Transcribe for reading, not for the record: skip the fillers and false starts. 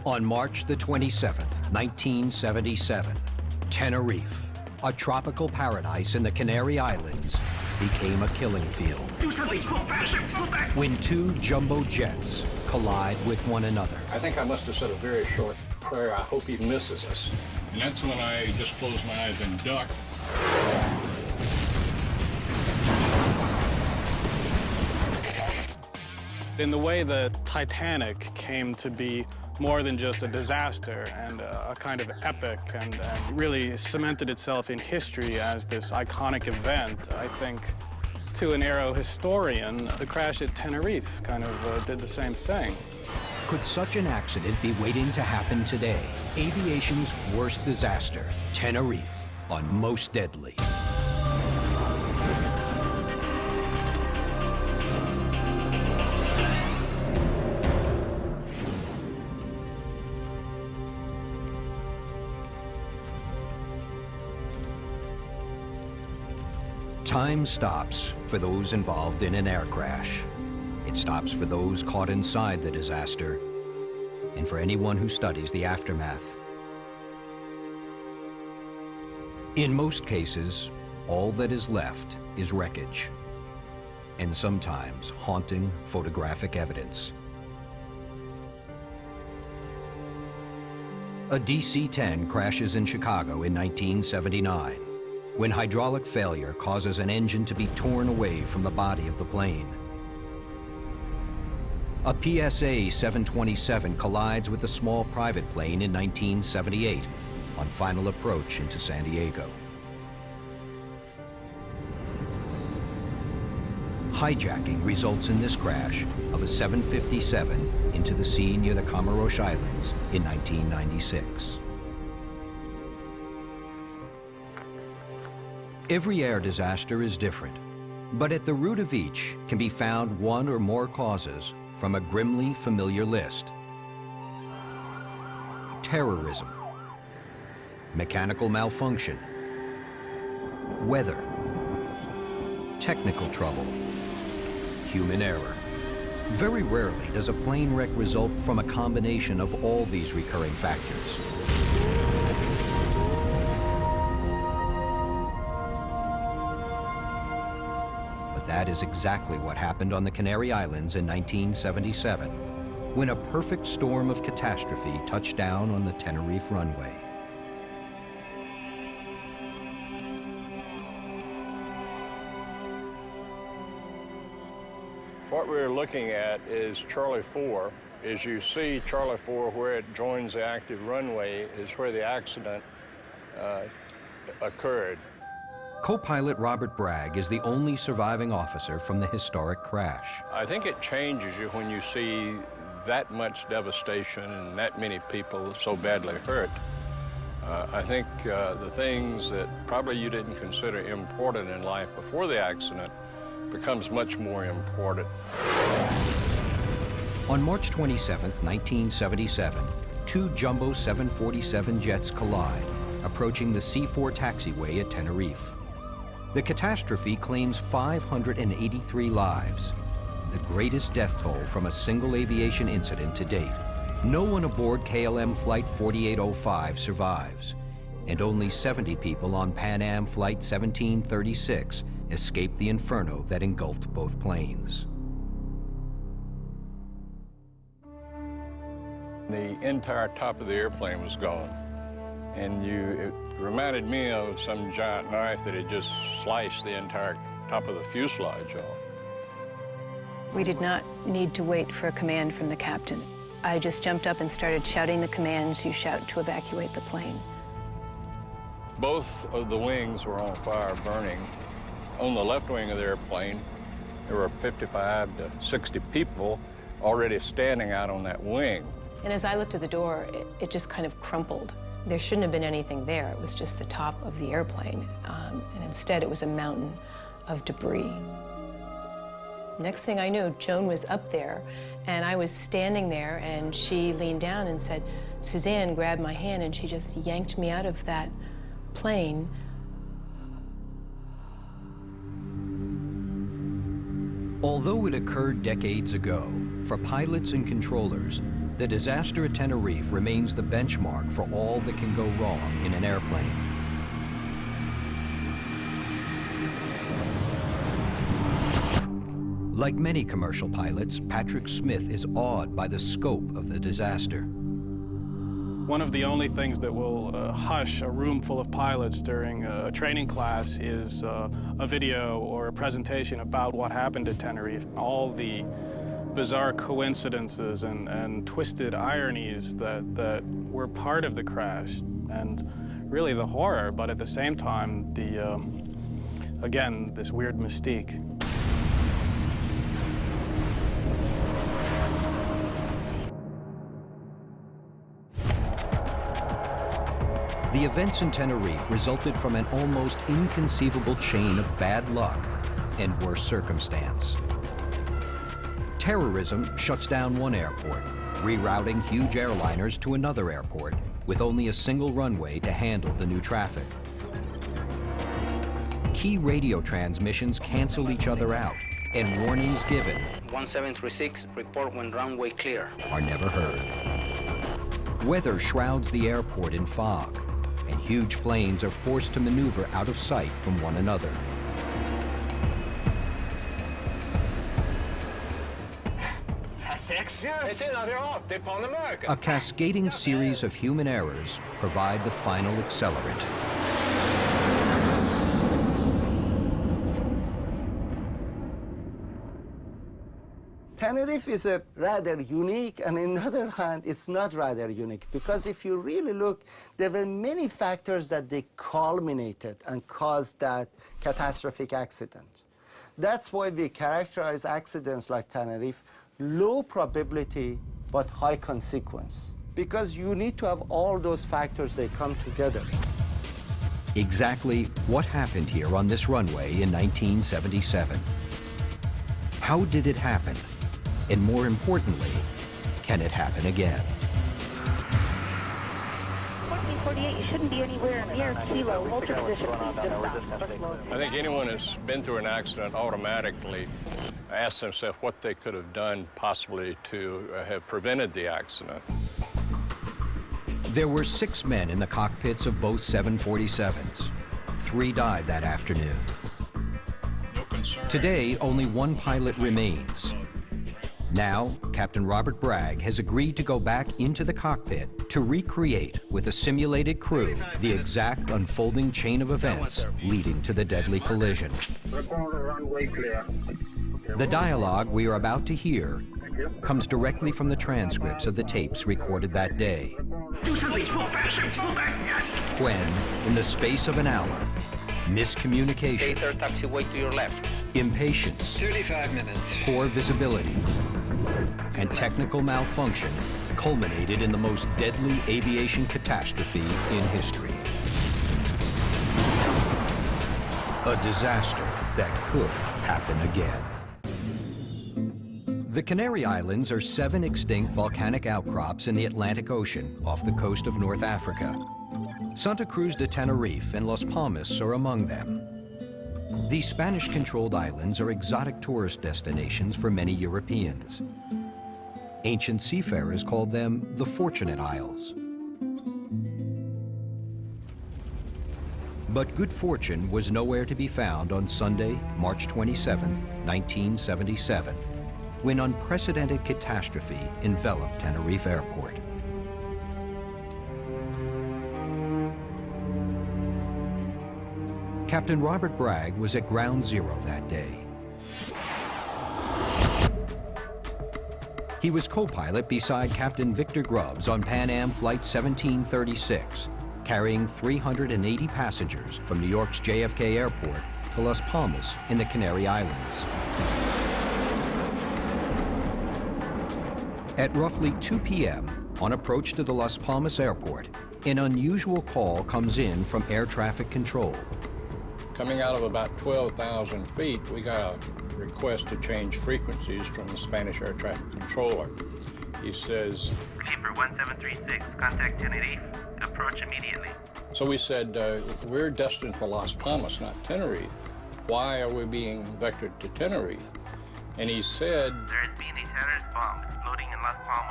On March the 27th, 1977, Tenerife, a tropical paradise in the Canary Islands, became a killing field. Do something! Go faster! Go back! When two jumbo jets collide with one another. I think I must have said a very short prayer. I hope he misses us. And that's when I just closed my eyes and ducked. In the way the Titanic came to be more than just a disaster and a kind of epic and really cemented itself in history as this iconic event, I think to an aero historian, the crash at Tenerife kind of did the same thing. Could such an accident be waiting to happen today? Aviation's worst disaster, Tenerife, on Most Deadly. Time stops for those involved in an air crash. It stops for those caught inside the disaster and for anyone who studies the aftermath. In most cases, all that is left is wreckage and sometimes haunting photographic evidence. A DC-10 crashes in Chicago in 1979. When hydraulic failure causes an engine to be torn away from the body of the plane. A PSA 727 collides with a small private plane in 1978 on final approach into San Diego. Hijacking results in this crash of a 757 into the sea near the Comoros Islands in 1996. Every air disaster is different, but at the root of each can be found one or more causes from a grimly familiar list. Terrorism, mechanical malfunction, weather, technical trouble, human error. Very rarely does a plane wreck result from a combination of all these recurring factors. That is exactly what happened on the Canary Islands in 1977, when a perfect storm of catastrophe touched down on the Tenerife runway. What we're looking at is Charlie 4. As you see Charlie 4 where it joins the active runway is where the accident occurred. Co-pilot Robert Bragg is the only surviving officer from the historic crash. I think it changes you when you see that much devastation and that many people so badly hurt. I think the things that probably you didn't consider important in life before the accident becomes much more important. On March 27, 1977, two jumbo 747 jets collide, approaching the C4 taxiway at Tenerife. The catastrophe claims 583 lives, the greatest death toll from a single aviation incident to date. No one aboard KLM Flight 4805 survives, and only 70 people on Pan Am Flight 1736 escaped the inferno that engulfed both planes. The entire top of the airplane was gone, and it reminded me of some giant knife that had just sliced the entire top of the fuselage off. We did not need to wait for a command from the captain. I just jumped up and started shouting the commands you shout to evacuate the plane. Both of the wings were on fire, burning. On the left wing of the airplane, there were 55 to 60 people already standing out on that wing. And as I looked at the door, it just kind of crumpled. There shouldn't have been anything there. It was just the top of the airplane. And instead, it was a mountain of debris. Next thing I knew, Joan was up there, and I was standing there, and she leaned down and said, Suzanne grabbed my hand, and she just yanked me out of that plane. Although it occurred decades ago, for pilots and controllers, The disaster at Tenerife remains the benchmark for all that can go wrong in an airplane. Like many commercial pilots, Patrick Smith is awed by the scope of the disaster. One of the only things that will hush a room full of pilots during a training class is a video or a presentation about what happened at Tenerife. All the bizarre coincidences and twisted ironies that were part of the crash, and really the horror, but at the same time, again, this weird mystique. The events in Tenerife resulted from an almost inconceivable chain of bad luck and worse circumstance. Terrorism shuts down one airport, rerouting huge airliners to another airport with only a single runway to handle the new traffic. Key radio transmissions cancel each other out, and warnings given 1736, report when runway clear, are never heard. Weather shrouds the airport in fog, and huge planes are forced to maneuver out of sight from one another. A cascading series of human errors provide the final accelerant. Tenerife is a rather unique, and on the other hand, it's not rather unique, because if you really look, there were many factors that they culminated and caused that catastrophic accident. That's why we characterize accidents like Tenerife low probability but high consequence, because you need to have all those factors, they come together. Exactly what happened here on this runway in 1977? How did it happen? And more importantly, can it happen again? 1448, you shouldn't be anywhere near kilo. Hold your position, please just stop. I think anyone who's been through an accident automatically asks themselves what they could have done possibly to have prevented the accident. There were 6 men in the cockpits of both 747s. 3 died that afternoon. Today, only 1 pilot remains. Now, Captain Robert Bragg has agreed to go back into the cockpit to recreate with a simulated crew the exact unfolding chain of events leading to the deadly collision. The dialogue we are about to hear comes directly from the transcripts of the tapes recorded that day, when, in the space of an hour, miscommunication, taxiway to your left, impatience, 35 minutes, poor visibility, and technical malfunction culminated in the most deadly aviation catastrophe in history. A disaster that could happen again. The Canary Islands are 7 extinct volcanic outcrops in the Atlantic Ocean off the coast of North Africa. Santa Cruz de Tenerife and Las Palmas are among them. These Spanish-controlled islands are exotic tourist destinations for many Europeans. Ancient seafarers called them the Fortunate Isles. But good fortune was nowhere to be found on Sunday, March 27, 1977, when unprecedented catastrophe enveloped Tenerife Airport. Captain Robert Bragg was at Ground Zero that day. He was co-pilot beside Captain Victor Grubbs on Pan Am Flight 1736, carrying 380 passengers from New York's JFK Airport to Las Palmas in the Canary Islands. At roughly 2 p.m., on approach to the Las Palmas Airport, an unusual call comes in from air traffic control. Coming out of about 12,000 feet, we got a request to change frequencies from the Spanish air traffic controller. He says, Sleeper 1736, contact Tenerife, approach immediately. So we said, we're destined for Las Palmas, not Tenerife. Why are we being vectored to Tenerife? And he said, There has been a terrorist bomb exploding in Las Palmas.